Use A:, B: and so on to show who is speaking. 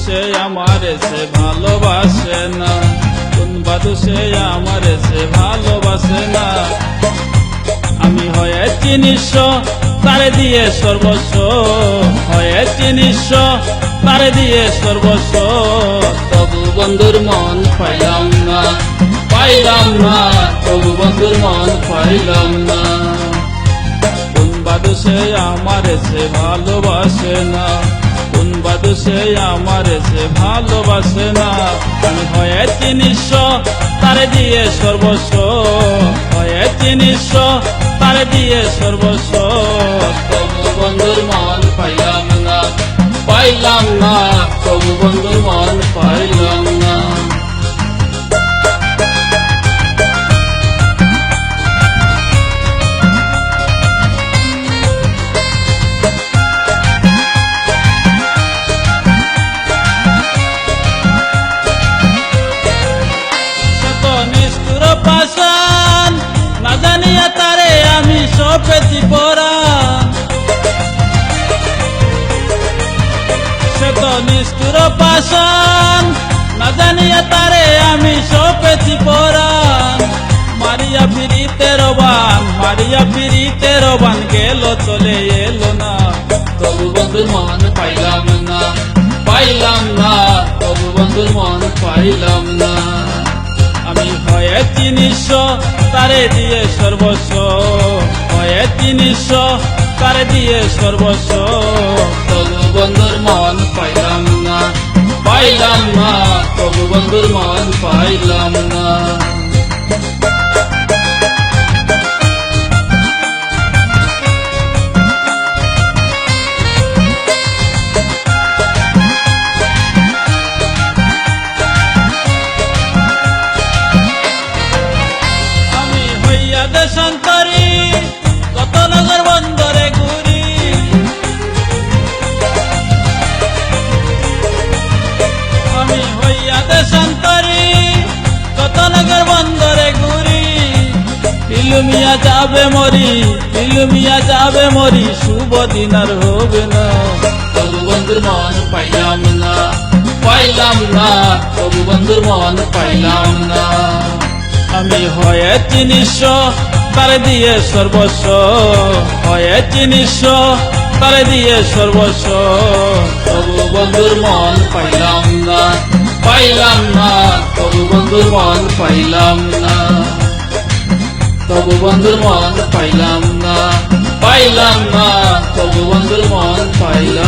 A: সে আমারে সে ভালোবাসে না, কোন বাদু সে আমারে সে ভালোবাসে না। আমি হয়েছি নিঃস্ব তারে দিয়ে সর্বস্ব, হয়েছি নিঃস্ব তারে দিয়ে সর্বস্ব। তবু বন্ধুর মন পাইলাম না, পাইলাম না, তবু বন্ধুর মন পাইলাম না। কোন বাদু সে আমারে সে ভালোবাসে না, কোন বাদু সে আমারে সে ভালোবাসে না। আমি হয়েছি নিঃস্ব তারে দিয়ে সর্বস্ব, হয়েছি নিঃস্ব তারে দিয়ে সর্বস্ব। তবু বন্ধুর মন পাইলাম না, পাইলাম না, তবু বন্ধুর মন পাইলাম না। পাশান না জানিয়া তারে আমি সপেছি পরাণ, সে তো নিষ্ঠুর পাশান না জানিয়া তারে আমি সপেছি পরাণ। মারিয়া ফিরিতে রবান, মারিয়া ফিরিতে রবান গেল চলে এলো না। তবু বন্ধুর মন পাইলাম না, পাইলাম না, তবু বন্ধুর মন পাইলাম না। আমি হয়েছি নিঃস্ব তারে দিয়ে সর্বস্ব, হয়েছি নিঃস্ব তারে দিয়ে সর্বস্ব। তবু বন্ধুর মন পাইলাম না, পাইলাম না, তবু বন্ধুর মন পাইলাম না। দেশান্তরী কত নগর বন্দরে ঘুরি, আমি হইয়া দেশান্তরী কত নগর বন্দরে ঘুরি। ইলুমিয়া যাবে মরি, ইলুমিয়া যাবে মরি, শুভ দিন আর হবে না। তবু বন্ধুর মন পাইলাম না, পাইলাম না, তবু বন্ধুর মন পাইলাম না। আমি হয়েছি নিঃস্ব তারে দিয়ে সর্বস্ব, হয়েছি নিঃস্ব তারে দিয়ে সর্বস্ব। তবু বন্ধুর মন পাইলাম না, পাইলাম না, তবু বন্ধুর মন পাইলাম না। তবু বন্ধুর মন পাইলাম না, পাইলাম না, তবু বন্ধুর মন পাইলাম।